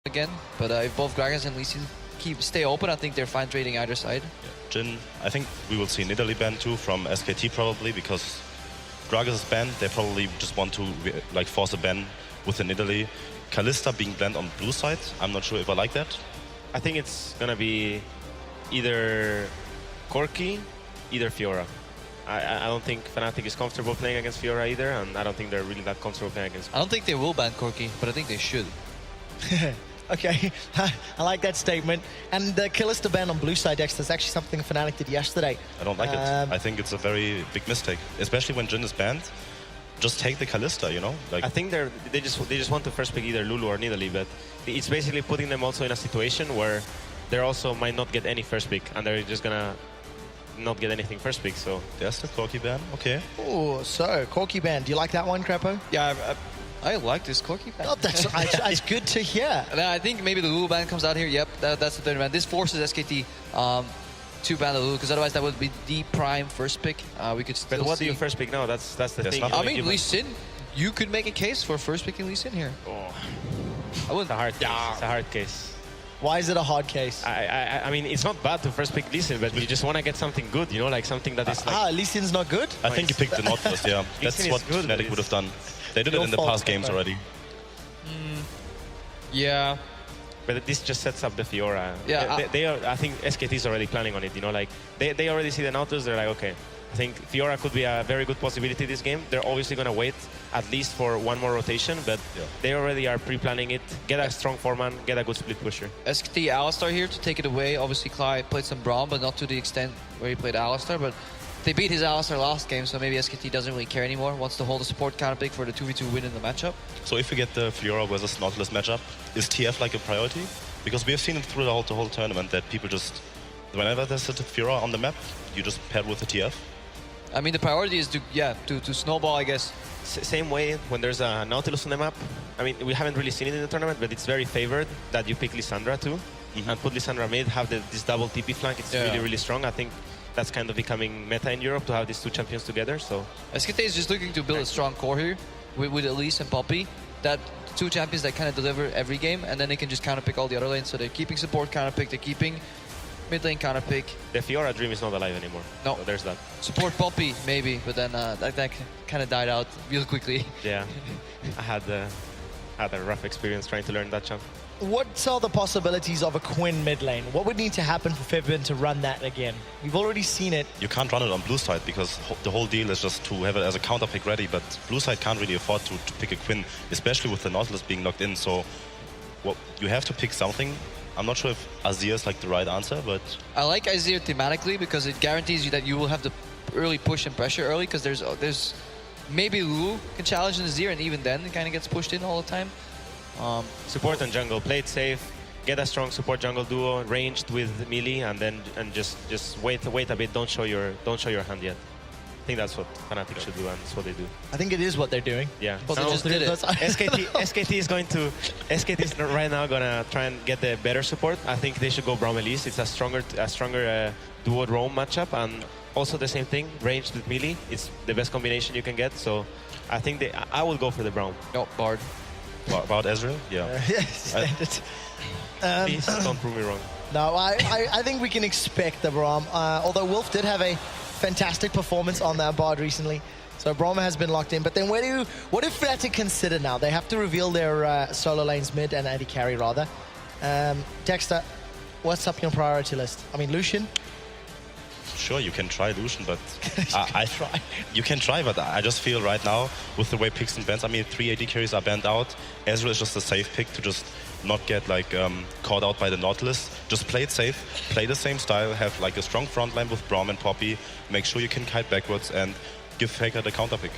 again, but if both Gragas and Lee Sin stay open, I think they're fine trading either side. Yeah. Jhin, I think we will see an Italy ban too from SKT probably, because Gragas is banned. They probably just want to like force a ban within Italy. Kalista being banned on blue side, I'm not sure if I like that. I think it's gonna be either Corki, either Fiora. I don't think Fnatic is comfortable playing against Fiora either, and I don't think they're really that comfortable playing against. I don't think they will ban Corki, but I think they should. Okay, I like that statement. And the Kalista ban on blue side, Dexter, is actually something Fnatic did yesterday. I don't like it. I think it's a very big mistake, especially when Jhin is banned. Just take the Kalista, you know. Like I think they just want to first pick either Lulu or Nidalee, but it's basically putting them also in a situation where they also might not get any first pick, and they're just gonna not get anything first pick. So there's the Corki ban. Okay. Oh, so Corki ban. Do you like that one, Crapo? Yeah, I like this Corki ban. Oh, that's good to hear. I think maybe the Lulu ban comes out here. Yep, that's the third ban. This forces SKT to ban the Lulu, because otherwise that would be the prime first pick. We could still But what see. do you first pick now? That's the thing. I mean, Lee Sin, you could make a case for first picking Lee Sin here. Oh. I wouldn't. It's a hard case. It's a hard case. Why is it a hard case? I mean, it's not bad to first pick Lee Sin, but you just want to get something good, you know, like something that is like... Lee Sin's not good? I think you picked the Nautilus, yeah. That's what good, Fnatic would have done. They did it in the past games already. Yeah. But this just sets up the Fiora. Yeah, they are. I think SKT is already planning on it. You know, like they already see the Nautilus. They're like, okay, I think Fiora could be a very good possibility this game. They're obviously gonna wait at least for one more rotation, but they already are pre-planning it. Get a strong foreman, get a good split pusher. SKT Alistar here to take it away. Obviously, Clyde played some Braum, but not to the extent where he played Alistar. But they beat his Alistar last game, so maybe SKT doesn't really care anymore. Wants to hold a support counter pick for the 2v2 win in the matchup. So if we get the Fiora versus Nautilus matchup, is TF like a priority? Because we have seen it through the whole tournament that people just, whenever there's a Fiora on the map, you just pair with the TF. I mean, the priority is to snowball, I guess. Same way when there's a Nautilus on the map. I mean, we haven't really seen it in the tournament, but it's very favored that you pick Lissandra too, and put Lissandra mid, have this double TP flank. It's really, really strong. I think that's kind of becoming meta in Europe to have these two champions together. So SKT is just looking to build a strong core here with Elise and Poppy. That two champions that kind of deliver every game, and then they can just counter pick all the other lanes. So they're keeping support counter pick, they're keeping mid lane counter pick. The Fiora dream is not alive anymore. No, so there's that. Support Poppy maybe, but then that kind of died out real quickly. Yeah, I had a rough experience trying to learn that champ. What are the possibilities of a Quinn mid lane? What would need to happen for Fibin to run that again? We've already seen it. You can't run it on blue side because the whole deal is just to have it as a counter pick ready, but blue side can't really afford to pick a Quinn, especially with the Nautilus being locked in. So you have to pick something. I'm not sure if Azir is like the right answer, but... I like Azir thematically because it guarantees you that you will have the early push and pressure early, because there's maybe Lulu can challenge Azir, and even then it kind of gets pushed in all the time. Support and jungle, play it safe, get a strong support jungle duo, ranged with melee, and then just wait a bit. Don't show your hand yet. I think that's what Fnatic should do, and that's what they do. I think it is what they're doing. Yeah. But they just did it. SKT is right now gonna try and get the better support. I think they should go Braum Elise. It's a stronger duo roam matchup, and also the same thing, ranged with melee. It's the best combination you can get. So I think I will go for the Braum. No, Bard. About Ezreal? Yeah. Please don't prove me wrong. No, I think we can expect the Braum. Although Wolf did have a fantastic performance on that Bard recently. So Braum has been locked in. But then what do Fnatic consider now? They have to reveal their solo lanes mid and AD carry rather. Dexter, what's up your priority list? I mean, Lucian? Sure, you can try Lucian, but try. You can try, but I just feel right now with the way picks and bans, I mean, 3 AD carries are banned out. Ezreal is just a safe pick to just not get like caught out by the Nautilus. Just play it safe, play the same style, have like a strong front line with Braum and Poppy, make sure you can kite backwards and give Faker the counter pick.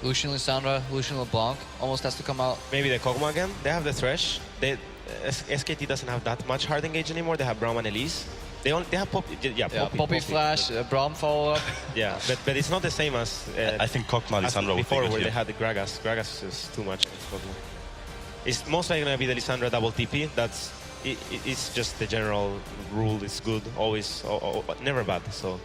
Lucian Lissandra, Lucian LeBlanc almost has to come out. Maybe the Kog'Maw again. They have the Thresh. SKT doesn't have that much hard engage anymore. They have Braum and Elise. They have Poppy. Yeah, Poppy flash, Braum follow up. Yeah, but it's not the same as I think Kog'Maw Lissandra before, where they had the Gragas. Gragas is too much. It's most likely going to be the Lissandra double TP. It's just the general rule. It's good, always, never bad. So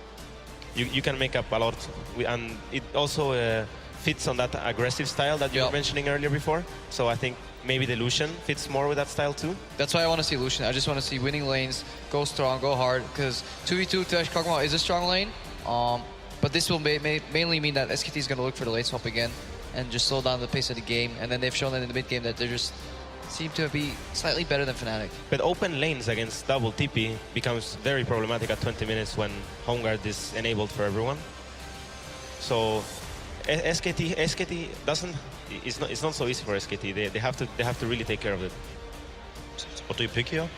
you can make up a lot, and it also fits on that aggressive style that you were mentioning earlier before. So I think maybe the Lucian fits more with that style too. That's why I want to see Lucian. I just want to see winning lanes, go strong, go hard, because 2v2 Thresh Kog'Maw is a strong lane. But this will mainly mean that SKT is going to look for the lane swap again and just slow down the pace of the game. And then they've shown that in the mid game that they just seem to be slightly better than Fnatic. But open lanes against double TP becomes very problematic at 20 minutes when home guard is enabled for everyone. So SKT doesn't. It's not so easy for SKT. They have to really take care of it. What do you pick here?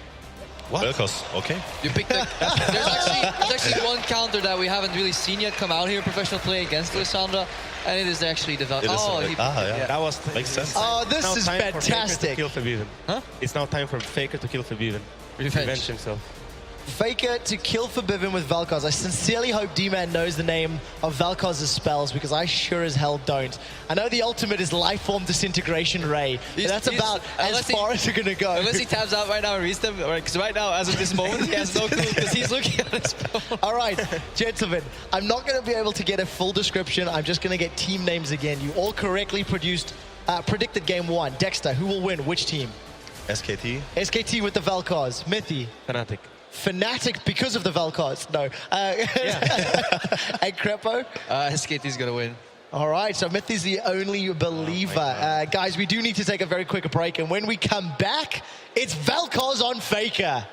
What? Vel'Koz, okay. You picked the, there's actually one counter that we haven't really seen yet come out here, professional play against Lissandra, and it is actually developed. Yeah. That was Makes sense. Oh, this is fantastic. Kill Fabiven. Huh? It's now time for Faker to kill Fabiven. Revenge himself. Faker to kill Fabiven with Vel'Koz. I sincerely hope D-Man knows the name of Vel'Koz's spells, because I sure as hell don't. I know the ultimate is Lifeform Disintegration Ray. That's about as far as you're going to go. Unless he tabs out right now and reads them, because right now, as of this moment, he has no clue because he's looking at his phone. All right, gentlemen, I'm not going to be able to get a full description. I'm just going to get team names again. You all correctly predicted game one. Dexter, who will win? Which team? SKT. SKT with the Vel'Koz. Mithy. Fnatic. Fnatic because of the Vel'Koz. No. And Crepo? SKT's going to win. All right, so Mithy's the only believer. Guys, we do need to take a very quick break, and when we come back, it's Vel'Koz on Faker.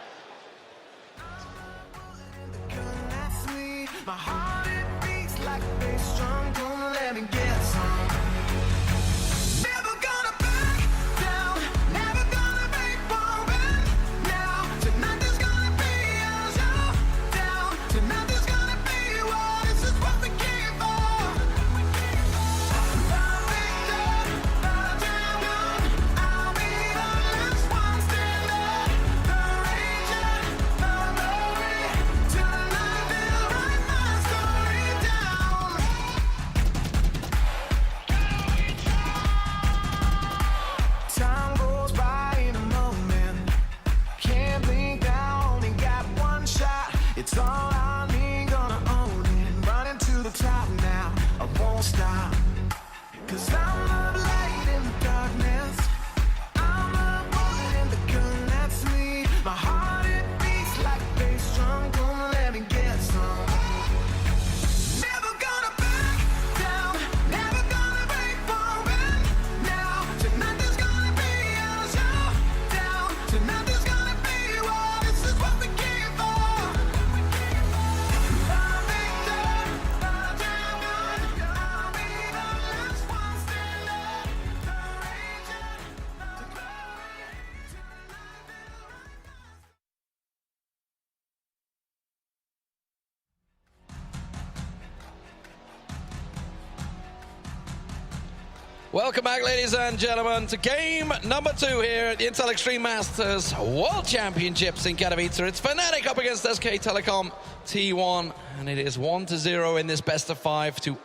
Welcome back, ladies and gentlemen, to game number 2 here at the Intel Extreme Masters World Championships in Katowice. It's Fnatic up against SK Telecom T1, and it is 1-0 in this best of 5 to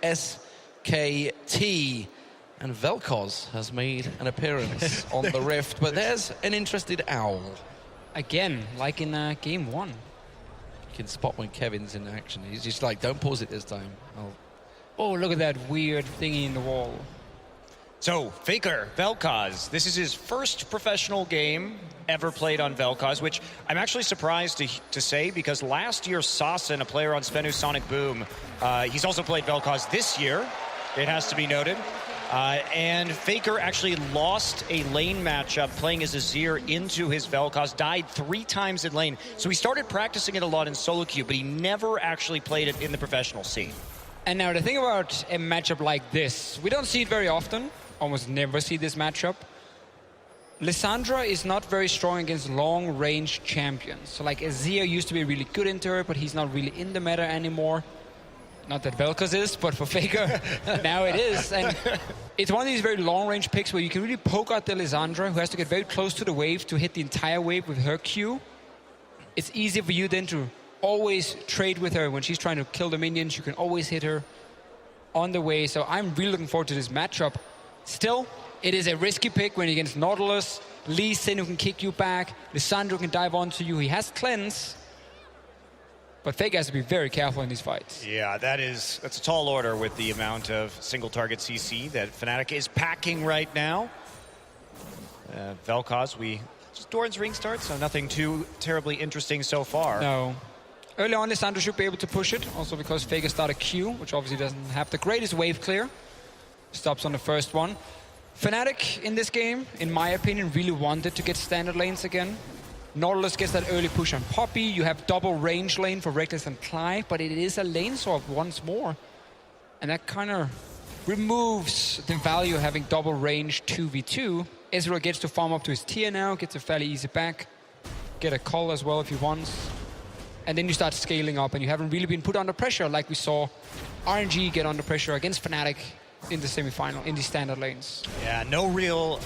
SKT. And Vel'Koz has made an appearance on the Rift, but there's an interested owl. Again, like in game 1. You can spot when Kevin's in action. He's just like, don't pause it this time. Oh, look at that weird thingy in the wall. So, Faker, Vel'Koz, this is his first professional game ever played on Vel'Koz, which I'm actually surprised to say, because last year Sasin, a player on Spenu Sonic Boom, he's also played Vel'Koz this year, it has to be noted. And Faker actually lost a lane matchup playing as Azir into his Vel'Koz, died 3 times in lane. So he started practicing it a lot in solo queue, but he never actually played it in the professional scene. And now the thing about a matchup like this, we don't see it very often. Almost never see this matchup. Lissandra is not very strong against long-range champions. So like Azir used to be really good into her, but he's not really in the meta anymore. Not that Vel'Koz is, but for Faker, now it is. And it's one of these very long-range picks where you can really poke out the Lissandra, who has to get very close to the wave to hit the entire wave with her Q. It's easy for you then to always trade with her. When she's trying to kill the minions, you can always hit her on the way. So I'm really looking forward to this matchup. Still, it is a risky pick when against Nautilus, Lee Sin who can kick you back, Lissandra can dive onto you. He has cleanse, but Faker has to be very careful in these fights. Yeah, that's a tall order with the amount of single target CC that Fnatic is packing right now. Vel'Koz, just Doran's ring start, so nothing too terribly interesting so far. No. Early on, Lissandra should be able to push it, also because Faker started Q, which obviously doesn't have the greatest wave clear. Stops on the first one. Fnatic in this game, in my opinion, really wanted to get standard lanes again. Nautilus gets that early push on Poppy. You have double range lane for Reckless and Clyde, but it is a lane swap once more. And that kind of removes the value of having double range 2v2. Ezreal gets to farm up to his tier now, gets a fairly easy back. Get a call as well if he wants. And then you start scaling up, and you haven't really been put under pressure like we saw RNG get under pressure against Fnatic in the semifinal, in the standard lanes. Yeah, no real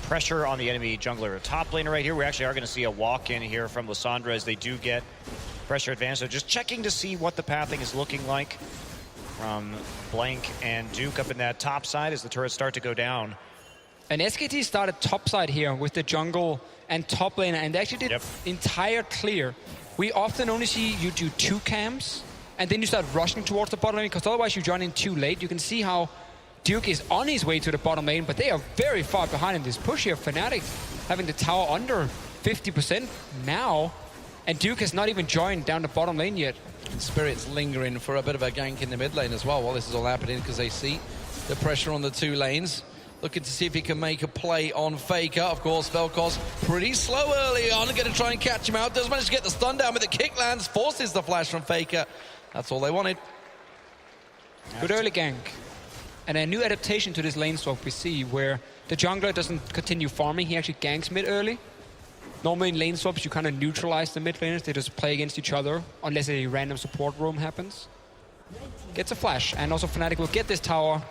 pressure on the enemy jungler or top laner right here. We actually are going to see a walk-in here from Lissandra as they do get pressure advantage. So just checking to see what the pathing is looking like from Blank and Duke up in that top side as the turrets start to go down. And SKT started top side here with the jungle and top laner, and they actually did entire clear. We often only see you do 2 camps, and then you start rushing towards the bottom lane, because otherwise you join in too late. You can see how Duke is on his way to the bottom lane, but they are very far behind in this push here. Fnatic having the tower under 50% now, and Duke has not even joined down the bottom lane yet. And Spirit's lingering for a bit of a gank in the mid lane as well while this is all happening, because they see the pressure on the 2 lanes. Looking to see if he can make a play on Faker. Of course, Vel'Koz pretty slow early on. Going to try and catch him out. Does manage to get the stun down, but the kick lands, forces the flash from Faker. That's all they wanted. Good early gank. And a new adaptation to this lane swap we see, where the jungler doesn't continue farming. He actually ganks mid early. Normally in lane swaps, you kind of neutralize the mid laners. They just play against each other unless a random support roam happens. Gets a flash. And also Fnatic will get this tower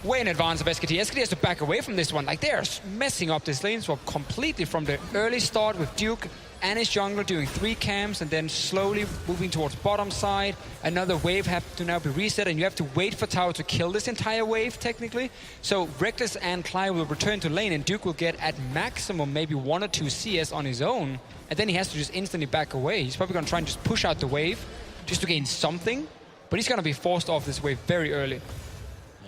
way in advance of SKT. SKT has to back away from this one. Like, they're messing up this lane swap completely from the early start with Duke and his jungler doing 3 camps and then slowly moving towards bottom side. Another wave has to now be reset, and you have to wait for tower to kill this entire wave, technically. So Reckless and Clyde will return to lane, and Duke will get at maximum maybe 1 or 2 CS on his own, and then he has to just instantly back away. He's probably going to try and just push out the wave just to gain something, but he's going to be forced off this wave very early.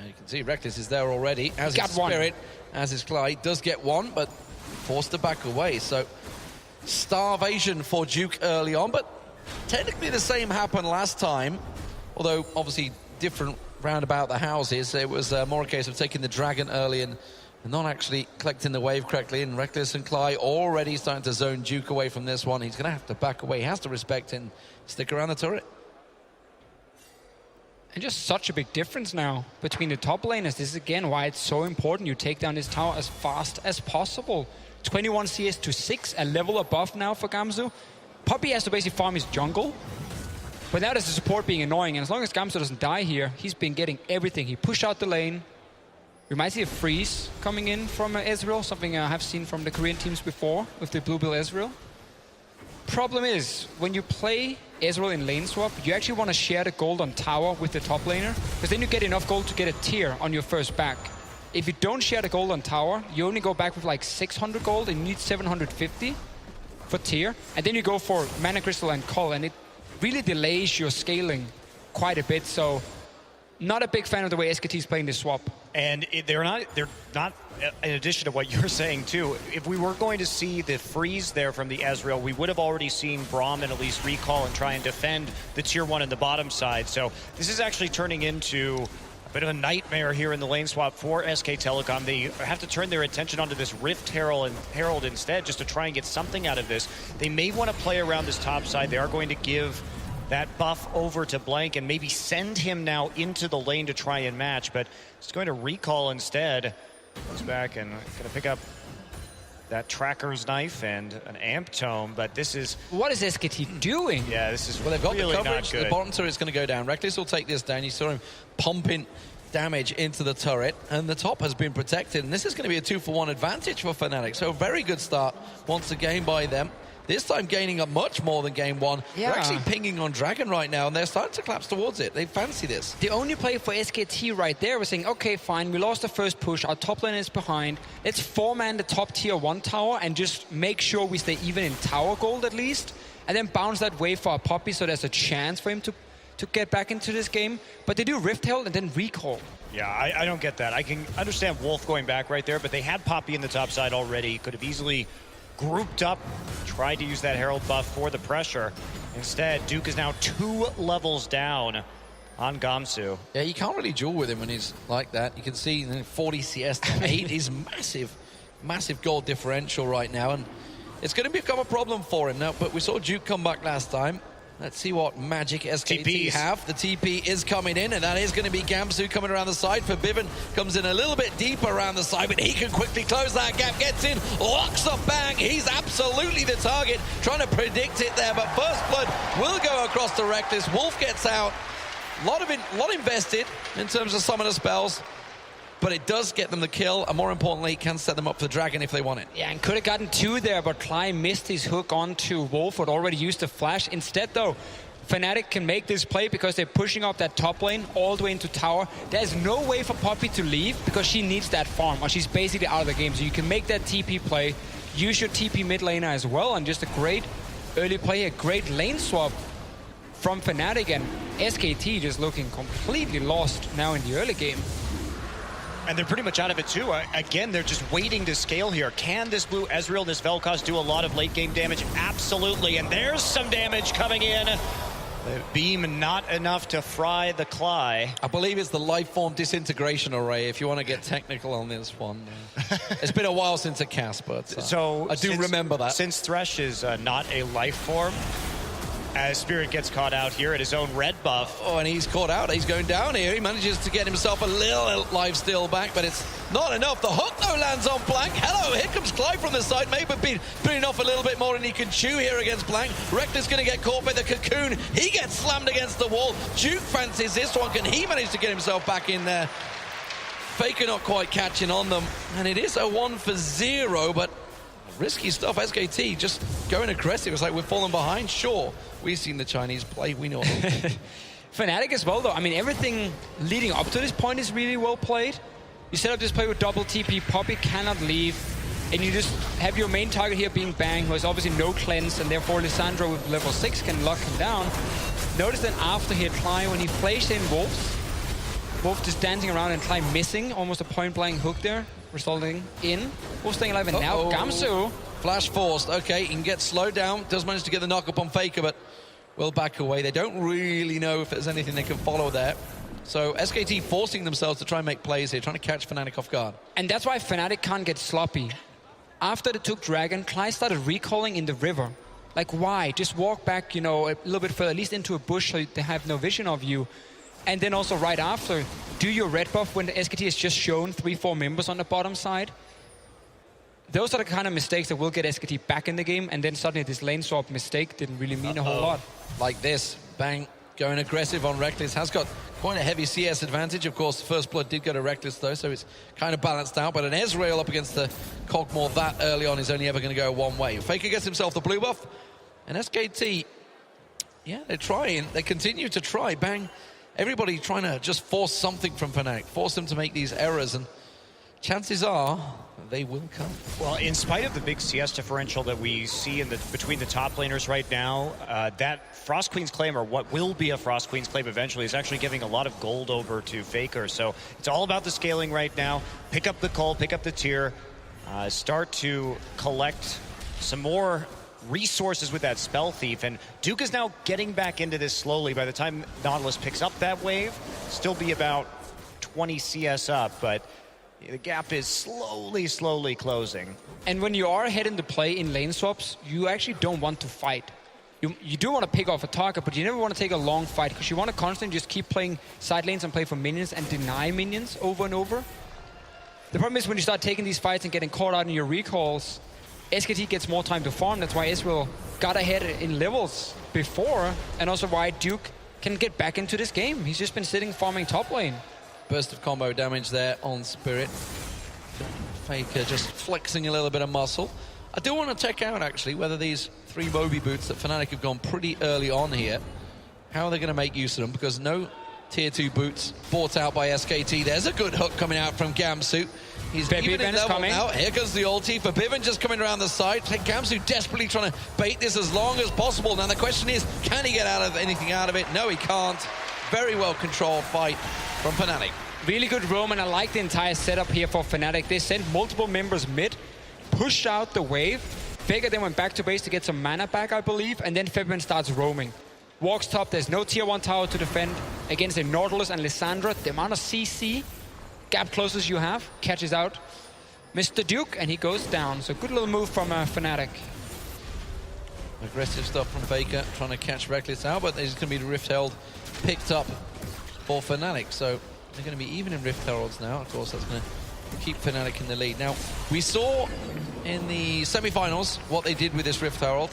You can see Reckless is there already, as is Spirit, as is Clyde. Does get one, but forced to back away. So starvation for Duke early on, but technically the same happened last time, although obviously different round about the houses. It was more a case of taking the dragon early and not actually collecting the wave correctly, and Reckless and Clyde already starting to zone Duke away from this one. He's going to have to back away. He has to respect and stick around the turret. And just such a big difference now between the top laners. This is again why it's so important you take down this tower as fast as possible. 21 CS to 6, a level above now for Gamzu. Poppy has to basically farm his jungle. But now there's the support being annoying, and as long as Gamzu doesn't die here, he's been getting everything. He pushed out the lane. We might see a freeze coming in from Ezreal, something I have seen from the Korean teams before with the Blue Bill Ezreal. Problem is, when you play Ezreal in lane swap, you actually want to share the gold on tower with the top laner, because then you get enough gold to get a tier on your first back. If you don't share the gold on tower, you only go back with like 600 gold, and you need 750 for tier, and then you go for Mana Crystal and Cull, and it really delays your scaling quite a bit. So not a big fan of the way SKT is playing this swap. And they're not, in addition to what you're saying too, if we were going to see the freeze there from the Ezreal, we would have already seen Brahmin at least recall and try and defend the tier 1 in the bottom side. So this is actually turning into a bit of a nightmare here in the lane swap for SK Telecom. They have to turn their attention onto this Rift Herald instead, just to try and get something out of this. They may want to play around this top side. They are going to give that buff over to Blank and maybe send him now into the lane to try and match, but he's going to recall instead. Goes back and going to pick up that Tracker's Knife and an Amp Tome, but this is... What is SKT doing? Yeah, this is well, they've got really the coverage. not good. The bottom turret's going to go down. Reckless will take this down. You saw him pumping damage into the turret, and the top has been protected, and this is going to be a 2-for-1 advantage for Fnatic. So a very good start once again by them. This time gaining up much more than game 1. Yeah. They're actually pinging on Dragon right now, and they're starting to collapse towards it. They fancy this. The only play for SKT right there was saying, okay, fine, we lost the first push, our top lane is behind. Let's 4-man the top tier 1 tower and just make sure we stay even in tower gold at least, and then bounce that wave for our Poppy so there's a chance for him to to get back into this game, but they do Rift Herald and then recall. Yeah, I don't get that. I can understand Wolf going back right there, but they had Poppy in the top side already. Could have easily grouped up, tried to use that Herald buff for the pressure. Instead, Duke is now 2 levels down on Gamsu. Yeah, you can't really duel with him when he's like that. You can see 40 CS to 8 is massive gold differential right now, and it's going to become a problem for him now. But we saw Duke come back last time. Let's see what magic SKT TPs. have. The TP is coming in, and that is going to be Gamsu coming around the side. Forbidden comes in a little bit deeper around the side, but he can quickly close that gap, gets in, locks up Bang. He's absolutely the target, trying to predict it there, but First Blood will go across the Reckless. Wolf gets out. A lot invested in terms of summoner spells, but it does get them the kill, and more importantly, it can set them up for the Dragon if they want it. Yeah, and could have gotten 2 there, but Cly missed his hook onto Wolf, had already used the flash. Instead, though, Fnatic can make this play because they're pushing up that top lane all the way into tower. There's no way for Poppy to leave because she needs that farm, or she's basically out of the game. So you can make that TP play, use your TP mid laner as well, and just a great early play, a great lane swap from Fnatic, and SKT just looking completely lost now in the early game. And they're pretty much out of it too. Again, they're just waiting to scale here. Can this blue Ezreal, this Vel'Koz do a lot of late game damage? Absolutely. And there's some damage coming in. The beam not enough to fry the Cly. I believe it's the life form disintegration array, if you want to get technical on this one. It's been a while since it cast, but so I do remember that. Since Thresh is not a life form, as Spirit gets caught out here at his own red buff. Oh, and he's caught out. He's going down here. He manages to get himself a little life steal back, but it's not enough. The hook, though, lands on Blank. Hello, here comes Clyde from the side. Maybe beating off a little bit more than he can chew here against Blank. Reckless going to get caught by the cocoon. He gets slammed against the wall. Duke fancies this one. Can he manage to get himself back in there? Faker not quite catching on them. And it is a 1-for-0, but risky stuff. SKT just going aggressive. It's like we're falling behind. Sure, we've seen the Chinese play. We know. Fnatic as well, though. I mean, everything leading up to this point is really well played. You set up this play with double TP. Poppy cannot leave. And you just have your main target here being Bang, who has obviously no cleanse, and therefore Lissandra with level 6 can lock him down. Notice then after here, Cly, when he flashed in Wolf just dancing around and Cly missing almost a point-blank hook there, resulting in Wolf staying alive. And now Gamsu. Flash forced. Okay, he can get slowed down. Does manage to get the knock up on Faker, but will back away. They don't really know if there's anything they can follow there. So SKT forcing themselves to try and make plays here, trying to catch Fnatic off guard. And that's why Fnatic can't get sloppy. After they took Dragon, Cly started recalling in the river. Like, why? Just walk back, you know, a little bit further, at least into a bush so they have no vision of you. And then also right after, do your red buff when the SKT has just shown 3-4 members on the bottom side. Those are the kind of mistakes that will get SKT back in the game, and then suddenly this lane swap mistake didn't really mean a whole lot. Like this, Bang going aggressive on Reckless, has got quite a heavy CS advantage. Of course, First Blood did go to Reckless though, so it's kind of balanced out, but an Ezreal up against the Cogmore that early on is only ever going to go one way. Faker gets himself the blue buff, and SKT, yeah, they're trying, they continue to try. Bang, everybody trying to just force something from Fnatic, force them to make these errors, and chances are they will come. Well, in spite of the big CS differential that we see in between the top laners right now, that Frost Queen's claim, or what will be a Frost Queen's claim eventually, is actually giving a lot of gold over to Faker. So it's all about the scaling right now. Pick up the coal, pick up the tier, start to collect some more resources with that Spell Thief. And Duke is now getting back into this slowly. By the time Nautilus picks up that wave, still be about 20 CS up, but the gap is slowly closing. And when you are ahead in the play in lane swaps, you actually don't want to fight. You do want to pick off a target, but you never want to take a long fight because you want to constantly just keep playing side lanes and play for minions and deny minions over and over. The problem is when you start taking these fights and getting caught out in your recalls, SKT gets more time to farm. That's why Ezreal got ahead in levels before, and also why Duke can get back into this game. He's just been sitting farming top lane. Burst of combo damage there on Spirit. Faker just flexing a little bit of muscle. I do want to check out, actually, whether these 3 Moby boots that Fnatic have gone pretty early on here, how they're going to make use of them, because no tier 2 boots bought out by SKT. There's a good hook coming out from Gamsu. He's Baby even in Ben is level coming. now. Here comes the ulti for Bivin just coming around the side. Gamsu desperately trying to bait this as long as possible. Now the question is, can he get anything out of it? No, he can't. Very well controlled fight from Fnatic. Really good roam, and I like the entire setup here for Fnatic. They sent multiple members mid, pushed out the wave. Faker then went back to base to get some mana back, I believe, and then Febin starts roaming. Walks top, there's no tier 1 tower to defend against a Nautilus and Lissandra. The amount of CC gap closest you have, catches out Mr. Duke, and he goes down. So good little move from Fnatic. Aggressive stuff from Faker, trying to catch Reckless out, but there's going to be the Rift Herald picked up for Fnatic. So they're going to be even in Rift Heralds now. Of course, that's going to keep Fnatic in the lead. Now, we saw in the semi-finals what they did with this Rift Herald.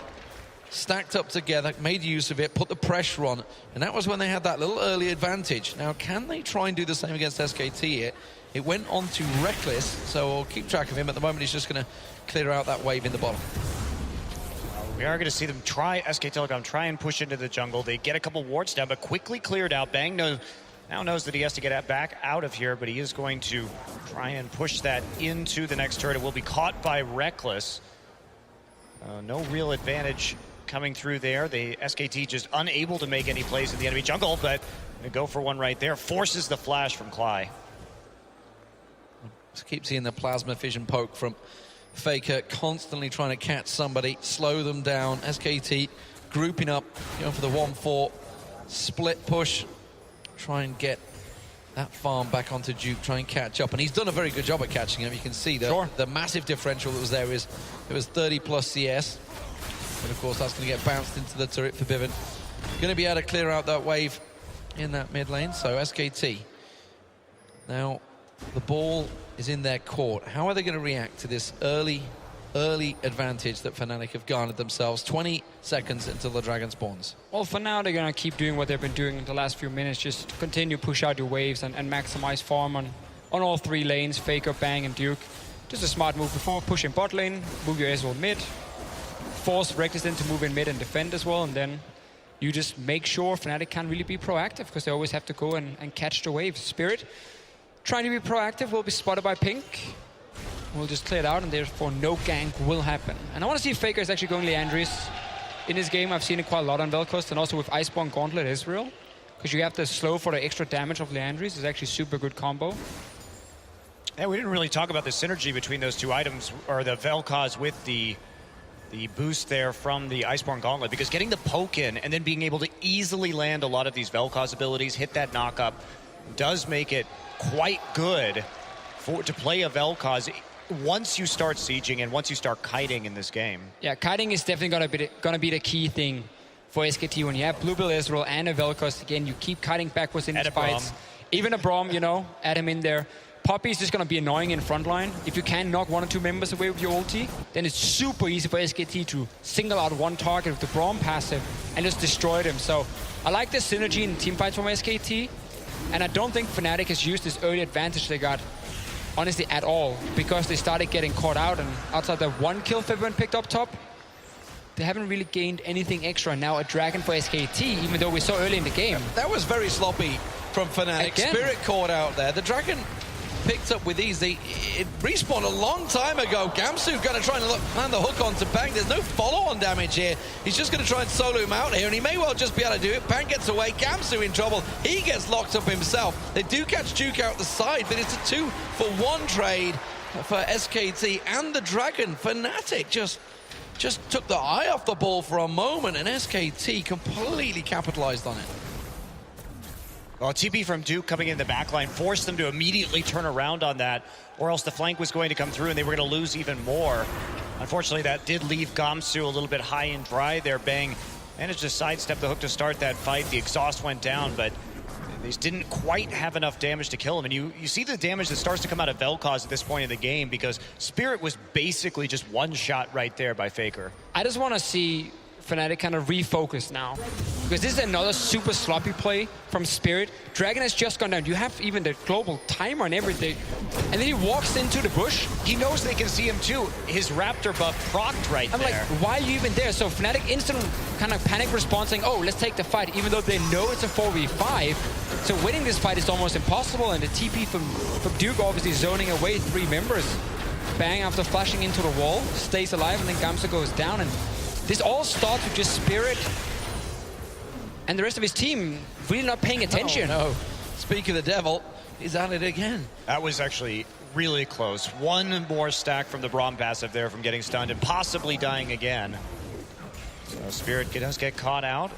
Stacked up together, made use of it, put the pressure on, and that was when they had that little early advantage. Now, can they try and do the same against SKT here? It went on to Reckless, so we'll keep track of him. At the moment, he's just going to clear out that wave in the bottom. We are going to see them try, SK Telecom, try and push into the jungle. They get a couple wards down, but quickly cleared out. Bang now knows that he has to get back out of here, but he is going to try and push that into the next turret. It will be caught by Reckless. No real advantage coming through there. The SKT just unable to make any plays in the enemy jungle, but they go for one right there. Forces the flash from Cly. Just keep seeing the plasma fission poke from Faker, constantly trying to catch somebody, slow them down. SKT grouping up, going for the 1-4 split push, try and get that farm back onto Duke, try and catch up. And he's done a very good job at catching him. You can see the massive differential that was there. It was 30 plus CS. And of course, that's going to get bounced into the turret for Bivin. Going to be able to clear out that wave in that mid lane. So SKT. Now, the ball is in their court. How are they going to react to this early advantage that Fnatic have garnered themselves? 20 seconds until the dragon spawns. Well, for now, they're going to keep doing what they've been doing in the last few minutes. Just continue push out your waves and maximize farm on all 3 lanes, Faker, Bang, and Duke. Just a smart move before pushing bot lane, move your Ezreal mid, force Reckless in to move in mid and defend as well, and then you just make sure Fnatic can't really be proactive because they always have to go and catch the waves. Spirit trying to be proactive will be spotted by Pink. We'll just clear it out, and therefore no gank will happen. And I want to see if Faker is actually going Leandris in this game. I've seen it quite a lot on Vel'Koz, and also with Iceborne Gauntlet Israel, because you have the slow for the extra damage of Leandris. It's actually super good combo. And we didn't really talk about the synergy between those 2 items, or the Vel'Koz with the boost there from the Iceborne Gauntlet, because getting the poke in and then being able to easily land a lot of these Vel'Koz abilities, hit that knock-up, does make it quite good to play a Vel'Koz once you start sieging and once you start kiting in this game. Yeah, kiting is definitely gonna be the key thing for SKT. When you have Bluebill Ezreal and a Vel'Koz, again, you keep kiting backwards in these fights. Even a Braum, you know, add him in there. Poppy is just going to be annoying in front line. If you can knock 1 or 2 members away with your ulti, then it's super easy for SKT to single out one target with the Braum passive and just destroy them. So I like the synergy in teamfights from SKT, and I don't think Fnatic has used this early advantage they got, honestly, at all, because they started getting caught out, and outside the 1 kill Febin picked up top, they haven't really gained anything extra. Now a dragon for SKT, even though we're so early in the game. That was very sloppy from Fnatic. Again. Spirit caught out there. The dragon picked up with ease. It respawned a long time ago. Gamsu going to try and land the hook onto Bang. There's no follow-on damage here. He's just going to try and solo him out here, and he may well just be able to do it. Bang gets away. Gamsu in trouble. He gets locked up himself. They do catch Duke out the side, but it's a 2-for-1 trade for SKT and the dragon. Fnatic just took the eye off the ball for a moment, and SKT completely capitalized on it. Well, TP from Duke coming in the backline forced them to immediately turn around on that, or else the flank was going to come through and they were going to lose even more. Unfortunately, that did leave Gamsu a little bit high and dry there. Bang managed to sidestep the hook to start that fight. The exhaust went down, but they just didn't quite have enough damage to kill him. And you see the damage that starts to come out of Vel'Koz at this point in the game, because Spirit was basically just one shot right there by Faker. I just want to see Fnatic kind of refocus now. because this is another super sloppy play from Spirit. Dragon has just gone down. You have even the global timer and everything. And then he walks into the bush. He knows they can see him too. His Raptor buff procced right I'm there. like, why are you even there? So Fnatic instant kind of panic response saying, oh, let's take the fight, even though they know it's a 4v5. So winning this fight is almost impossible. And the TP from Duke obviously zoning away 3 members. Bang after flashing into the wall, stays alive, and then Gamsa goes down. And this all starts with just Spirit and the rest of his team really not paying attention. Oh, no. Speak of the devil, he's at it again. That was actually really close. One more stack from the Braum passive there from getting stunned and possibly dying again. So Spirit does get caught out.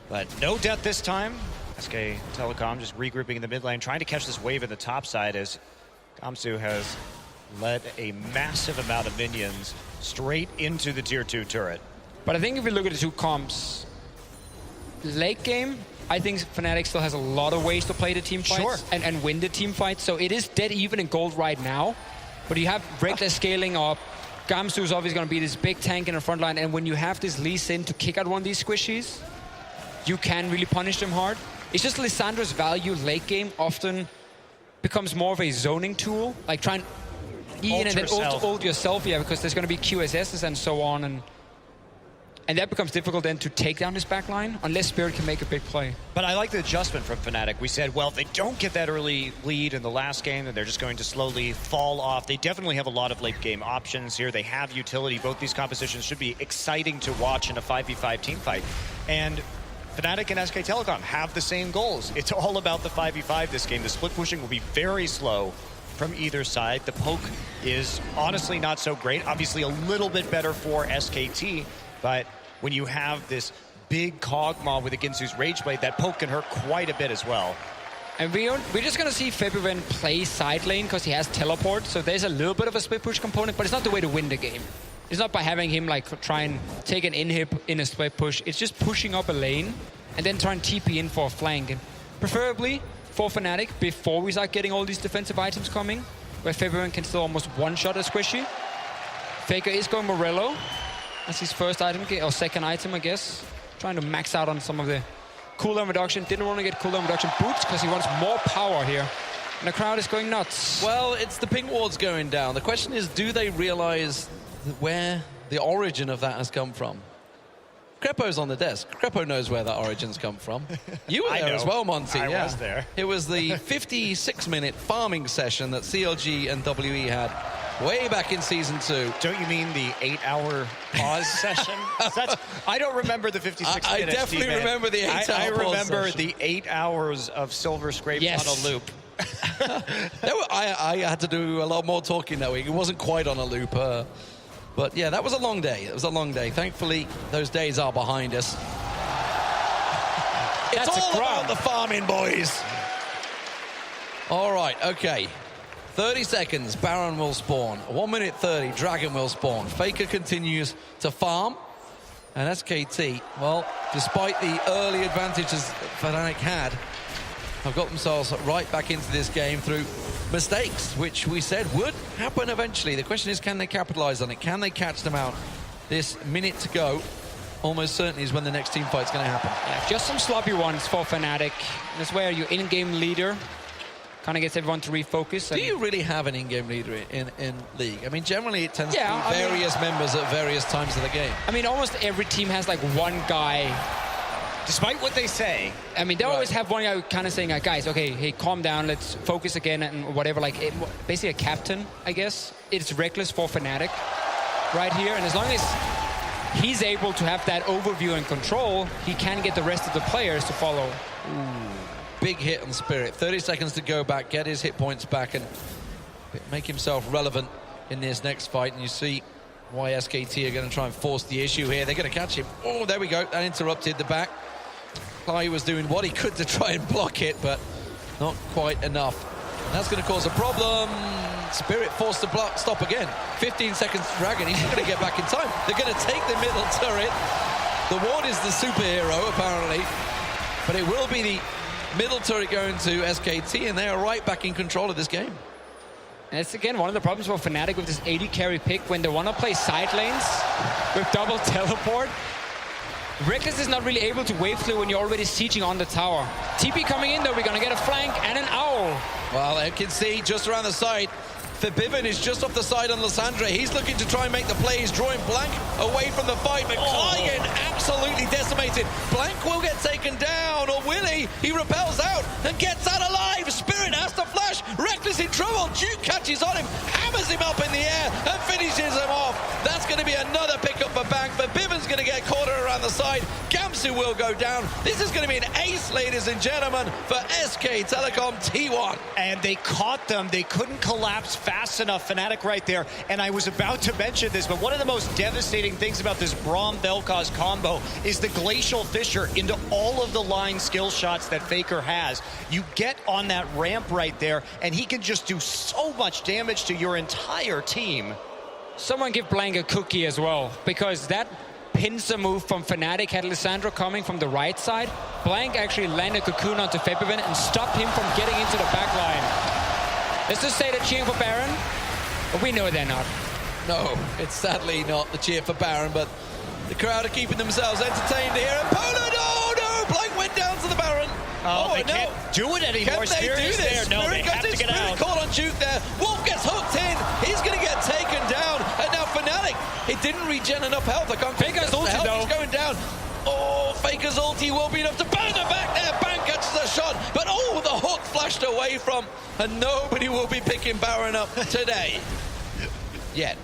But no death this time. SK Telecom just regrouping in the mid lane, trying to catch this wave at the top side as Gamsu has led a massive amount of minions straight into the tier 2 turret. But I think if we look at the two comps, late game, I think Fnatic still has a lot of ways to play the team fights Sure. and win the team fights. So it is dead even in gold right now. But you have Reckless scaling up. Gamsu is obviously going to be this big tank in the front line. And when you have this Lee Sin to kick out one of these squishies, you can really punish them hard. It's just Lissandra's value late game often becomes more of a zoning tool. Like try and E in and then ult yourself, yeah, because there's going to be QSSs and so on. And that becomes difficult then to take down this backline unless Spirit can make a big play. But I like the adjustment from Fnatic. We said, well, if they don't get that early lead in the last game, then they're just going to slowly fall off. They definitely have a lot of late game options here. They have utility. Both these compositions should be exciting to watch in a 5v5 team fight. And Fnatic and SK Telecom have the same goals. It's all about the 5v5 this game. The split pushing will be very slow from either side. The poke is honestly not so great. Obviously a little bit better for SKT. But when you have this big Kog'Maw with a Ginsu's Rage Blade, that poke can hurt quite a bit as well. And we're just going to see February play side lane because he has teleport. So there's a little bit of a split push component, but it's not the way to win the game. It's not by having him like try and take an inhib in a split push. It's just pushing up a lane and then try and TP in for a flank. And preferably for Fnatic before we start getting all these defensive items coming, where February can still almost one-shot a squishy. Faker is going Morello. That's his first item, or second item, I guess. Trying to max out on some of the cooldown reduction. Didn't want to get cooldown reduction boots because he wants more power here. And the crowd is going nuts. Well, it's the ping ward's going down. The question is, do they realize where the origin of that has come from? Crepo's on the desk. Crepo knows where that origin's come from. You were there as well, Monty. I was there. It was the 56-minute farming session that CLG and WE had way back in Season 2. Don't you mean the 8-hour pause session? I don't remember the 56 I minutes. definitely remember the 8-hour I pause remember session. the 8 hours of silver scrapes on a loop. I had to do a lot more talking that week. It wasn't quite on a loop. But yeah, that was a long day. It was a long day. Thankfully, those days are behind us. It's all about the farming, boys. All right, okay. 30 seconds, Baron will spawn. 1 minute 30, Dragon will spawn. Faker continues to farm. And SKT, well, despite the early advantages Fnatic had, have got themselves right back into this game through mistakes, which we said would happen eventually. The question is, can they capitalize on it? Can they catch them out? This minute to go almost certainly is when the next team fight's going to happen. Yeah, just some sloppy ones for Fnatic. That's where your in-game leader kind of gets everyone to refocus. Do you really have an in-game leader in League? I mean, generally it tends to be various members at various times of the game. I mean, almost every team has like one guy. Despite what they say. I mean, they always have one guy kind of saying, guys, okay, hey, calm down, let's focus again and whatever. Like, basically a captain, I guess. It's Reckless for Fnatic right here. And as long as he's able to have that overview and control, he can get the rest of the players to follow. Ooh, big hit on Spirit. 30 seconds to go back, get his hit points back and make himself relevant in this next fight. And you see why SKT are going to try and force the issue here. They're going to catch him. Oh, there we go. That interrupted the back. Kai was doing what he could to try and block it, but not quite enough. And that's going to cause a problem. Spirit forced to stop again. 15 seconds to Dragon. He's going to get back in time. They're going to take the middle turret. The ward is the superhero, apparently. But it will be the middle turret going to SKT, and they are right back in control of this game. And it's, again, one of the problems for Fnatic with this 80 carry pick when they want to play side lanes with double teleport. Reckless is not really able to wave clear when you're already sieging on the tower. TP coming in though, we're gonna get a flank and an owl. Well, I can see just around the side, Forbidden is just off the side on Lissandra. He's looking to try and make the play. He's drawing Blank away from the fight, but Klein absolutely decimated. Blank will get taken down, or will he? He repels out and gets out alive. Spirit has to flash. Reckless in trouble. Duke catches on him, hammers him up in the air, and finishes him off. That's going to be another pickup for Blank, but Bivens going to get caught around the side. Gamsu will go down. This is going to be an ace, ladies and gentlemen, for SK Telecom T1. And they caught them. They couldn't collapse fast enough. Fnatic right there. And I was about to mention this, but one of the most devastating things about this Braum Vel'Koz combo is the Glacial Fissure into all of the line skill shots that Faker has. You get on that ramp right there, and he can just do so much damage to your entire team. Someone give Blank a cookie as well, because that pincer move from Fnatic had Lissandra coming from the right side. Blank actually landed Cocoon onto Febivin and stopped him from getting into the back line. Let's just say they're cheering for Baron, but we know they're not. No, it's sadly not the cheer for Baron, but the crowd are keeping themselves entertained here. And Poland, oh no! Blank went down to the Baron. Oh, they can't do it anymore. Can they do this? There. No, Spirit they have to get out. Caught on Duke there. Wolf gets hooked in. He's going to get taken down. And now Fnatic, it didn't regen enough health. I can't Faker's ulti though. He's going down. Oh, Faker's ulti will be enough to burn the back there. Bang catches a shot. But oh, the hook flashed away from. And nobody will be picking Baron up today. Yet,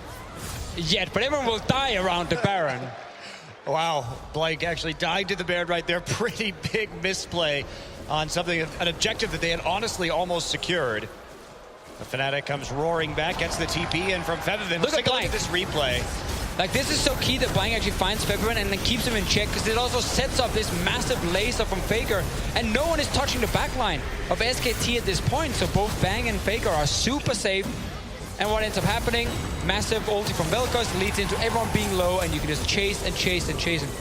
but everyone will die around the Baron. Wow, Blank actually died to the Baron right there. Pretty big misplay on something, an objective that they had honestly almost secured. The Fnatic comes roaring back, gets the TP in from Febivin. Look at Blank. This replay. Like, this is so key that Blank actually finds Febivin and then keeps him in check, because it also sets up this massive laser from Faker, and no one is touching the backline of SKT at this point, so both Bang and Faker are super safe. And what ends up happening, massive ulti from Vel'Koz leads into everyone being low, and you can just chase and chase and chase. And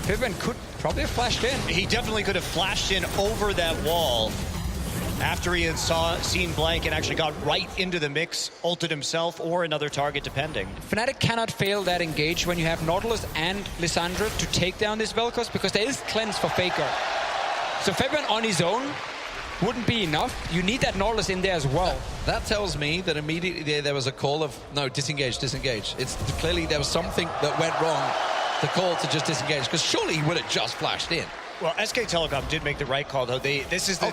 Febivin could probably have flashed in. He definitely could have flashed in over that wall after he had seen Blank and actually got right into the mix, ulted himself or another target depending. Fnatic cannot fail that engage when you have Nautilus and Lissandra to take down this Vel'Koz, because there is cleanse for Faker. So Febivin on his own wouldn't be enough. You need that Nautilus in there as well. that tells me that immediately there was a call of, no, disengage, disengage. It's clearly there was something that went wrong, the call to just disengage, because surely he would have just flashed in. Well, SK Telecom did make the right call, though. This is the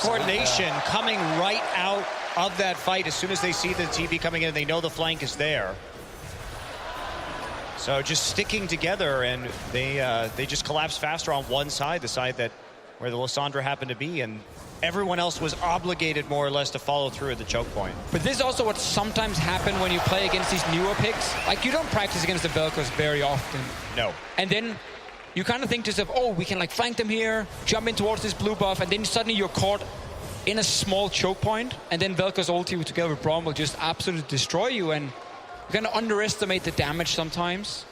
coordination coming right out of that fight as soon as they see the TP coming in. They know the flank is there. So just sticking together, and they just collapsed faster on one side, the side that where the Lissandra happened to be, and everyone else was obligated more or less to follow through at the choke point. But this is also what sometimes happens when you play against these newer picks. Like, you don't practice against the Vel'Koz very often. No. And then you kind of think to yourself, oh, we can like flank them here, jump in towards this blue buff, and then suddenly you're caught in a small choke point, and then Vel'Koz ulti together with Braum will just absolutely destroy you, and you're going to underestimate the damage sometimes.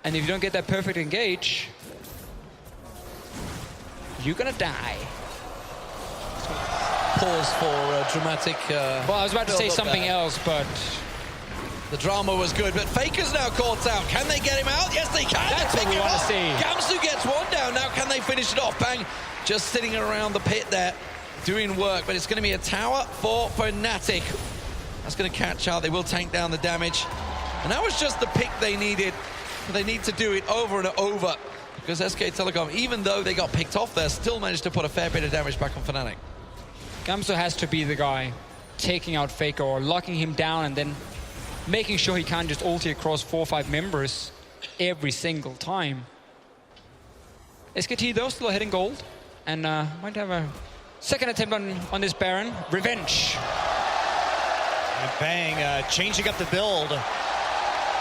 And if you don't get that perfect engage, you're going to die. Pause for a dramatic... well, I was about to say something else, but... The drama was good, but Faker's now caught out. Can they get him out? Yes, they can. That's what we want to see. Gamsu gets one down. Now can they finish it off? Bang, just sitting around the pit there, doing work, but it's going to be a tower for Fnatic. That's going to catch out. They will tank down the damage. And that was just the pick they needed. They need to do it over and over, because SK Telecom, even though they got picked off there, still managed to put a fair bit of damage back on Fnatic. Gamsu has to be the guy taking out Faker or locking him down and then making sure he can't just ulti across 4 or 5 members every single time. SKT, though, still hitting gold, and might have a second attempt on this Baron. Revenge. And Bang changing up the build.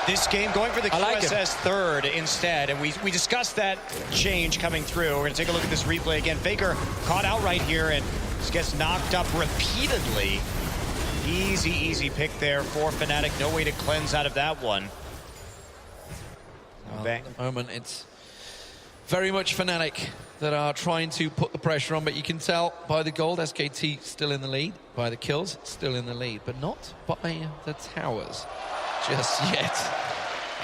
This game going for the QSS third instead, and we discussed that change coming through. We're going to take a look at this replay again. Faker caught out right here and just gets knocked up repeatedly. Easy, easy pick there for Fnatic. No way to cleanse out of that one. Well, at the moment, it's very much Fnatic that are trying to put the pressure on, but you can tell by the gold, SKT still in the lead, by the kills, still in the lead, but not by the towers just yet.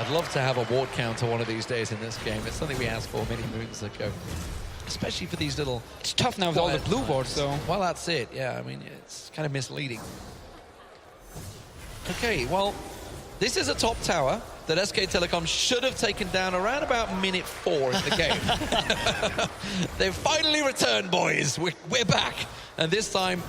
I'd love to have a ward counter one of these days in this game. It's something we asked for many moons ago. Especially for these little... It's tough now with all the blue wards, so... Well, that's it. Yeah, I mean, it's kind of misleading. Okay, well, this is a top tower that SK Telecom should have taken down around about minute 4 in the game. They've finally returned, boys. We're back. And this time,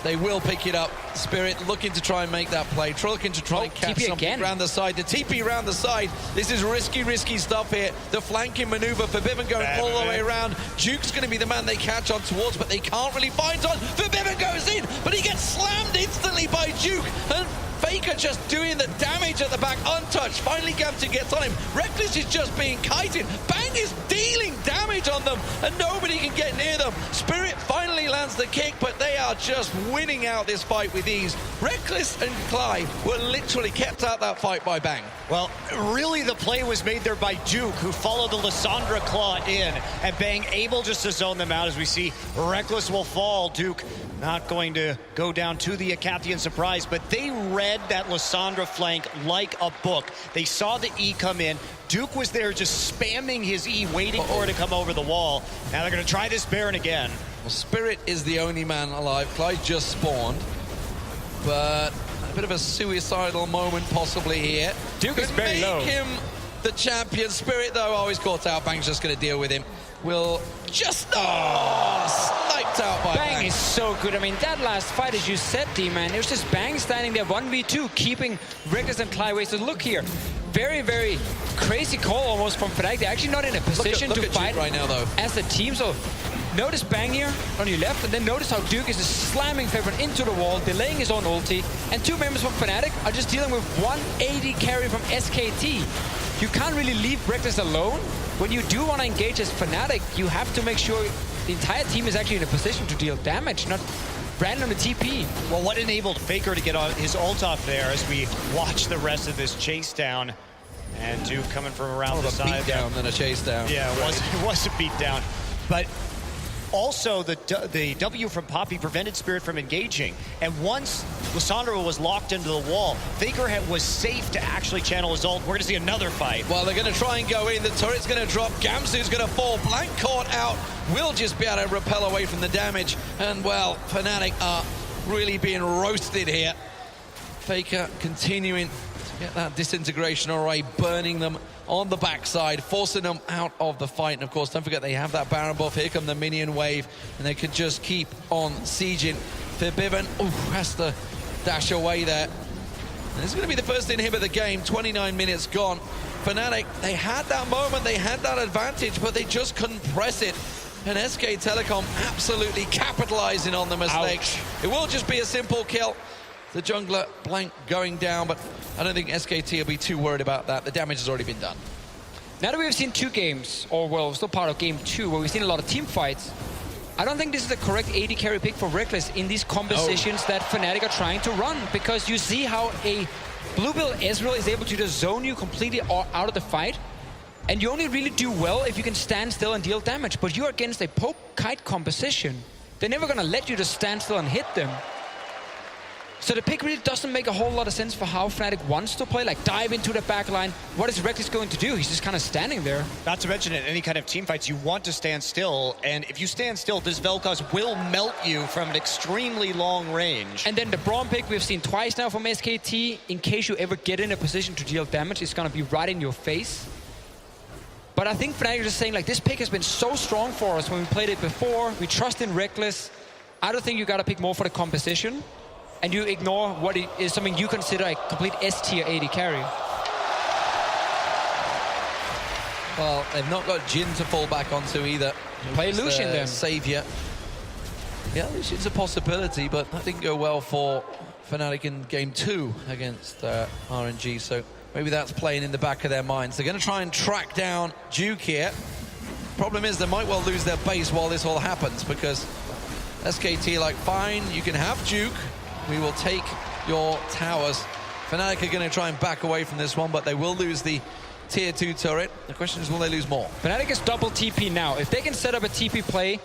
they will pick it up. Spirit looking to try and make that play. Looking to try and catch TP something again. around the side. The TP around the side. This is risky stuff here. The flanking maneuver for Bivin going all the way around. Duke's going to be the man they catch on towards, but they can't really find on. Bivin goes in, but he gets slammed instantly by Duke. And Faker just doing the damage at the back, untouched. Finally Gamton gets on him. Reckless is just being kited. Bang is dealing damage on them, and nobody can get near them. Spirit finally lands the kick, but they are just winning out this fight with ease. Reckless and Clyde were literally kept out that fight by Bang. Well, really the play was made there by Duke, who followed the Lissandra Claw in, and Bang able just to zone them out. As we see, Reckless will fall. Duke not going to go down to the Acathian surprise, but they read that Lissandra flank like a book. They saw the E come in. Duke was there just spamming his E, waiting for it to come over the wall. Now they're going to try this Baron again. Well, Spirit is the only man alive. Clyde just spawned, but a bit of a suicidal moment possibly here. Duke is very make low. Him the champion. Spirit, though, always caught out. Bang's just going to deal with him. Will just sniped out by Bang. Bang is so good. I mean, that last fight, as you said, D-Man, it was just Bang standing there 1v2, keeping Reckless and Katowice. So look here, very crazy call almost from Fnatic. They're actually not in a position look to at fight Duke right now, though, as a team. So notice Bang here on your left, and then notice how Duke is just slamming Favorite into the wall, delaying his own ulti, and 2 members from Fnatic are just dealing with 180 carry from SKT. You can't really leave Reckless alone. When you do want to engage as Fnatic, you have to make sure the entire team is actually in a position to deal damage, not random TP. Well, what enabled Faker to get his ult off there as we watch the rest of this chase down? And Duke coming from around more the of a side. beat down than a chase down. Yeah, it was a beat down. But also, the W from Poppy prevented Spirit from engaging. And once Lissandra was locked into the wall, Faker was safe to actually channel his ult. We're going to see another fight. Well, they're going to try and go in. The turret's going to drop. Gamsu's going to fall. Blank caught out. Will just be able to repel away from the damage. And, well, Fnatic are really being roasted here. Faker continuing to get that disintegration array, burning them on the backside, forcing them out of the fight. And of course, don't forget they have that Baron buff. Here come the minion wave, and they could just keep on sieging. Bivin has to dash away there. And this is going to be the first inhib of the game. 29 minutes gone. Fnatic, they had that moment, they had that advantage, but they just couldn't press it. And SK Telecom absolutely capitalizing on the mistake. Ouch. It will just be a simple kill. The jungler blank going down, but I don't think SKT will be too worried about that. The damage has already been done. Now that we've seen 2 games, or well, still part of game 2, where we've seen a lot of team fights, I don't think this is the correct AD carry pick for Reckless in these compositions that Fnatic are trying to run, because you see how a blue build Ezreal is able to just zone you completely out of the fight, and you only really do well if you can stand still and deal damage, but you're against a poke kite composition. They're never going to let you just stand still and hit them. So the pick really doesn't make a whole lot of sense for how Fnatic wants to play, like dive into the back line. What is Reckless going to do? He's just kind of standing there. Not to mention, in any kind of team fights, you want to stand still, and if you stand still, this Vel'Koz will melt you from an extremely long range. And then the Braum pick we've seen twice now from SKT. In case you ever get in a position to deal damage, it's going to be right in your face. But I think Fnatic is just saying, like, this pick has been so strong for us when we played it before. We trust in Reckless. I don't think you got to pick more for the composition, and you ignore what is something you consider a complete S-tier AD carry. Well, they've not got Jhin to fall back onto either. Play Lucian then. Savior. Yeah, Lucian's a possibility, but that didn't go well for Fnatic in game 2 against RNG, so maybe that's playing in the back of their minds. They're going to try and track down Duke here. Problem is, they might well lose their base while this all happens, because SKT like, fine, you can have Duke. We will take your towers. Fnatic are going to try and back away from this one, but they will lose the tier 2 turret. The question is, will they lose more? Fnatic is double TP now. If they can set up a TP play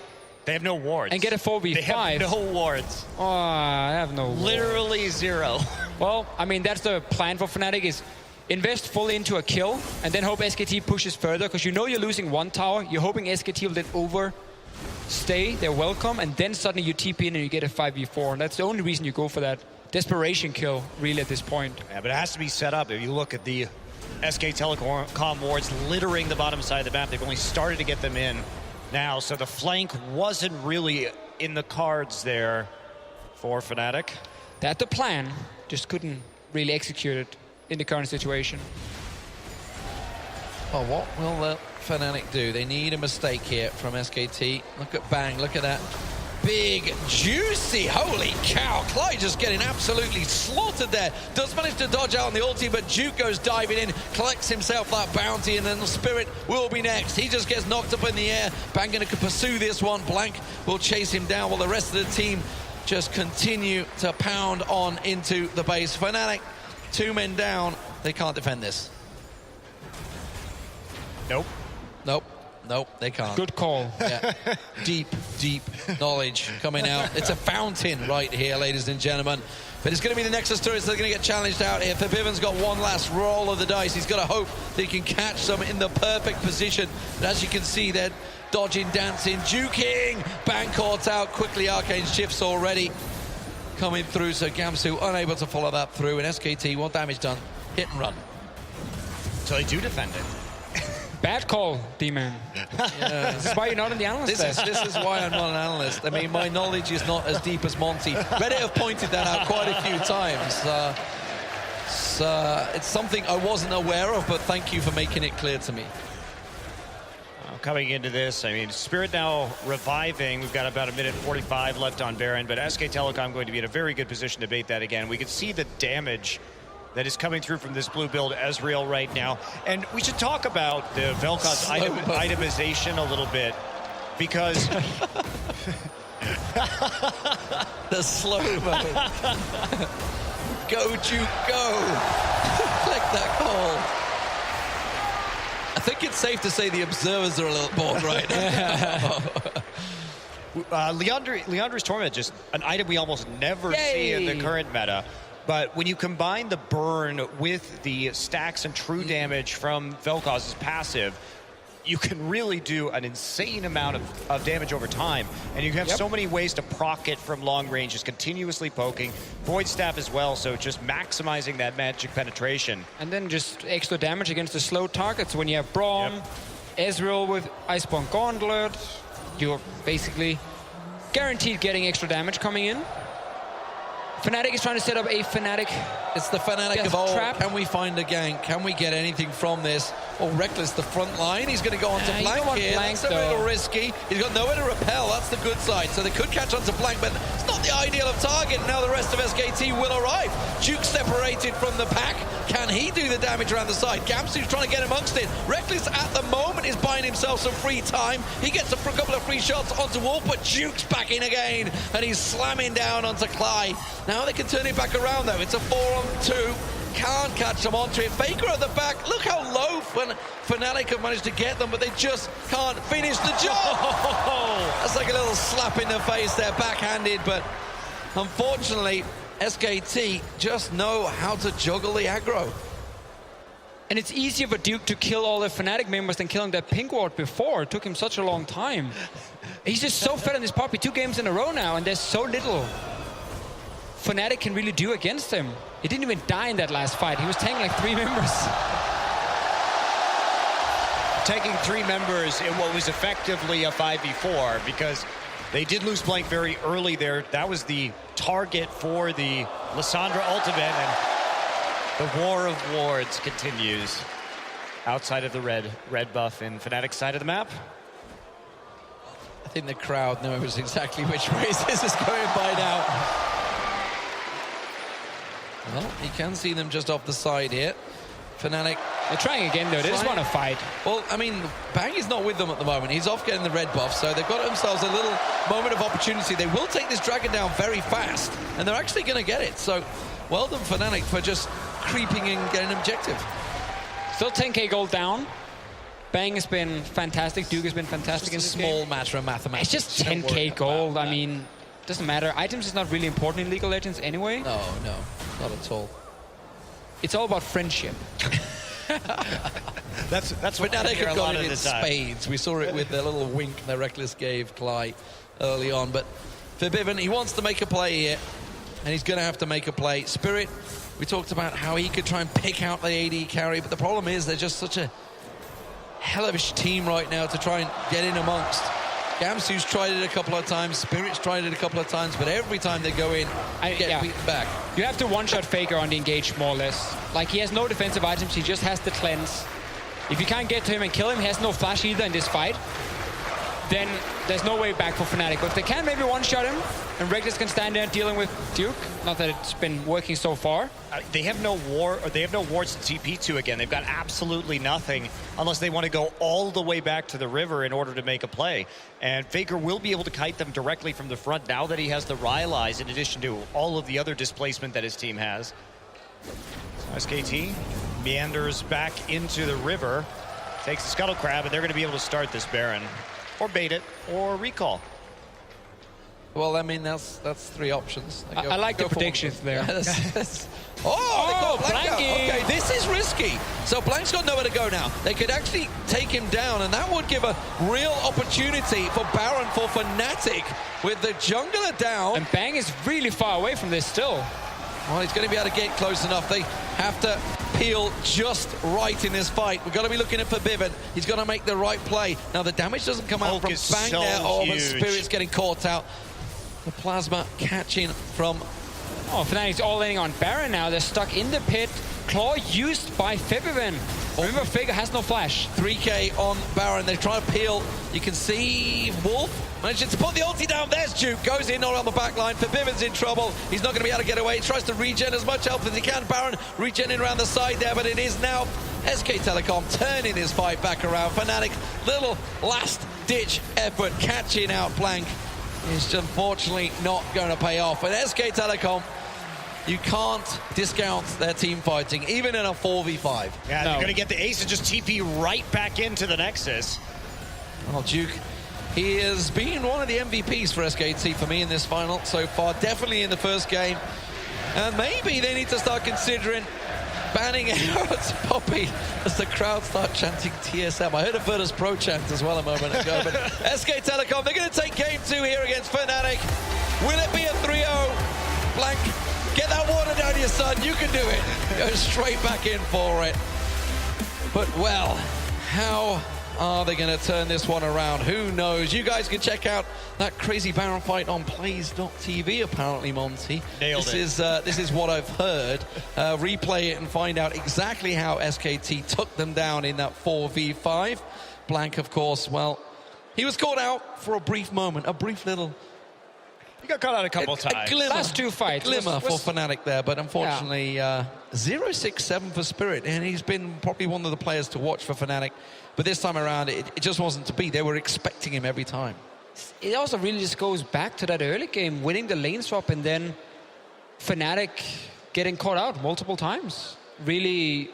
They have no wards. and get a 4v5. They have no wards. Oh, I have no wards. Literally 0. Well, I mean, that's the plan for Fnatic, is invest fully into a kill, and then hope SKT pushes further, because you know you're losing one tower. You're hoping SKT will then overstay their welcome, and then suddenly you TP in and you get a 5v4. And that's the only reason you go for that desperation kill, really, at this point. Yeah, but it has to be set up. If you look at the SK Telecom wards littering the bottom side of the map, they've only started to get them in now, so the flank wasn't really in the cards there for Fnatic. That's the plan, just couldn't really execute it in the current situation. Oh, what will Fnatic do? They need a mistake here from SKT. Look at Bang, look at that. Big, juicy, holy cow. Clyde just getting absolutely slaughtered there. Does manage to dodge out on the ulti, but Duke goes diving in, collects himself that bounty, and then the Spirit will be next. He just gets knocked up in the air. Bang gonna pursue this one. Blank will chase him down while the rest of the team just continue to pound on into the base. Fnatic, 2 men down. They can't defend this. Nope. Nope. Nope, they can't. Good call. Yeah. Deep, deep knowledge coming out. It's a fountain right here, ladies and gentlemen. But it's going to be the Nexus turrets that are going to get challenged out here. Forbiven's got one last roll of the dice. He's got to hope that he can catch some in the perfect position. But as you can see, they're dodging, dancing, juking. Bang caught out quickly. Arcane shifts already coming through. So Gamsu unable to follow that through. And SKT, what damage done? Hit and run. So they do defend it. Bad call, D-Man. Yeah. This is why you're not in the analyst desk. This is why I'm not an analyst. I mean, my knowledge is not as deep as Monty. Reddit have pointed that out quite a few times. It's something I wasn't aware of, but thank you for making it clear to me. Coming into this, I mean, Spirit now reviving. We've got about 1:45 left on Baron, but SK Telecom going to be in a very good position to bait that again. We can see the damage that is coming through from this blue build Ezreal right now. And we should talk about the Vel'Koz itemization a little bit, because the slow-mo. Go, Duke, go. Like that call. I think it's safe to say the observers are a little bored right now. Leandra's Torment, just an item we almost never see in the current meta. But when you combine the burn with the stacks and true damage from Vel'Koz's passive, you can really do an insane amount of damage over time. And you have so many ways to proc it from long range, just continuously poking. Void Staff as well, so just maximizing that magic penetration. And then just extra damage against the slow targets. When you have Braum, Ezreal with Iceborne Gauntlet, you're basically guaranteed getting extra damage coming in. Fnatic is trying to set up a Fnatic. It's the Fnatic of old. Trap. Can we find a gank? Can we get anything from this? Oh, Reckless, the front line. He's going to go on to Blank here. Blank, that's a little risky. He's got nowhere to repel. That's the good side. So they could catch on to Blank, but it's not the ideal of target. Now the rest of SKT will arrive. Duke separated from the pack. Can he do the damage around the side? Gamsu's trying to get amongst it. Reckless at the moment is buying himself some free time. He gets a couple of free shots onto Wolf, but Duke's back in again, and he's slamming down onto Clyde. Now they can turn it back around, though. It's a 4-on-2. Can't catch them onto it. Faker at the back. Look how low Fnatic have managed to get them, but they just can't finish the job. That's like a little slap in the face there, backhanded, but unfortunately, SKT just know how to juggle the aggro. And it's easier for Duke to kill all the Fnatic members than killing that pink ward before. It took him such a long time. He's just so fed on this puppy 2 games in a row now, and there's so little Fnatic can really do against him. He didn't even die in that last fight. He was taking like 3 members. Taking 3 members in what was effectively a 5v4, because they did lose Blank very early there. That was the target for the Lissandra ultimate, and the war of wards continues outside of the red buff in Fnatic's side of the map. I think the crowd knows exactly which way this is going by now. Well, you can see them just off the side here. Fnatic. They're trying again, though. They just want to fight. Well, I mean, Bang is not with them at the moment. He's off getting the red buff, so they've got themselves a little moment of opportunity. They will take this dragon down very fast, and they're actually going to get it. So, well done, Fnatic, for just creeping and getting an objective. Still 10k gold down. Bang has been fantastic. Duke has been fantastic in this game. Small matter of mathematics. It's just 10k gold. I mean, doesn't matter. Items is not really important in League of Legends anyway. No, not at all. It's all about friendship. That's what I Fnatic hear a have lot got of it in the time. spades. We saw it with the little wink that Reckless gave Cly early on. But for Bivin, he wants to make a play here, and he's going to have to make a play. Spirit, we talked about how he could try and pick out the AD carry, but the problem is they're just such a hellish team right now to try and get in amongst. Gamsu's tried it a couple of times, Spirit's tried it a couple of times, but every time they go in, get beaten back. You have to one-shot Faker on the engage more or less. Like, he has no defensive items, he just has the cleanse. If you can't get to him and kill him, he has no flash either in this fight, then there's no way back for Fnatic. But if they can maybe one-shot him, and Reckless can stand there dealing with Duke, not that it's been working so far. They have no wards to TP to again. They've got absolutely nothing unless they want to go all the way back to the river in order to make a play. And Faker will be able to kite them directly from the front now that he has the Rylai's in addition to all of the other displacement that his team has. So SKT meanders back into the river, takes the Scuttle Crab, and they're going to be able to start this Baron. Or bait it, or recall. Well, I mean, that's three options. I like the predictions there. Oh, they got Blank out. Blanky. Okay, this is risky. So Blank's got nowhere to go now. They could actually take him down, and that would give a real opportunity for Baron for Fnatic with the jungler down. And Bang is really far away from this still. Well, he's going to be able to get close enough. They have to peel just right in this fight. We've got to be looking at for Bivin. He's got to make the right play. Now, the damage doesn't come out from Bang so there. Oh, but huge. Spirit's getting caught out. The plasma catching from... Oh, Fnatic's all in on Baron now. They're stuck in the pit. Claw used by Fibivin. Remember, Faker has no flash. 3K on Baron. They're trying to peel. You can see Wolf managing to put the ulti down. There's Duke. Goes in on the back line. Fabivin's in trouble. He's not going to be able to get away. He tries to regen as much help as he can. Baron regenerating around the side there, but it is now SK Telecom turning this fight back around. Fnatic, little last-ditch effort catching out Blank is unfortunately not going to pay off. But SK Telecom, you can't discount their team fighting, even in a 4v5. Yeah, they're going to get the ace and just TP right back into the Nexus. Well, Duke, he has been one of the MVPs for SKT for me in this final so far, definitely in the first game. And maybe they need to start considering banning out Poppy as the crowd start chanting TSM. I heard a Virtus Pro chant as well a moment ago. But SK Telecom, they're going to take game 2 here against Fnatic. Will it be a 3-0? Blank, get that water down your son. You can do it. Go straight back in for it. But, well, how are they going to turn this one around? Who knows? You guys can check out that crazy Baron fight on plays.tv, apparently, Monty. Nailed it. This is what I've heard. Replay it and find out exactly how SKT took them down in that 4v5. Blank, of course, well, he was caught out for a brief moment, a brief little... He got caught out a couple of times. A glimmer, Last two fights. a glimmer for Fnatic there, but unfortunately, 0-6-7 for Spirit, and he's been probably one of the players to watch for Fnatic. But this time around, it just wasn't to be. They were expecting him every time. It also really just goes back to that early game, winning the lane swap, and then Fnatic getting caught out multiple times. Really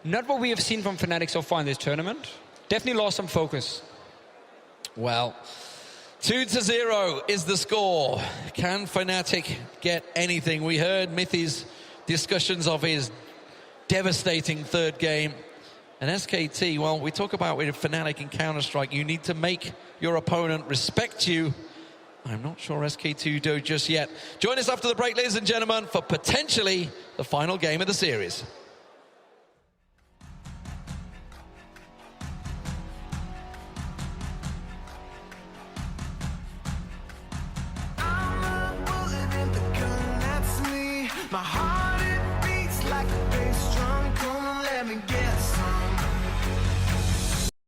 not what we have seen from Fnatic so far in this tournament. Definitely lost some focus. Well, 2-0 is the score. Can Fnatic get anything? We heard Mithy's discussions of his devastating third game. And SKT, well, we talk about with Fnatic in Counter-Strike, you need to make your opponent respect you. I'm not sure SK2 do just yet. Join us after the break, ladies and gentlemen, for potentially the final game of the series.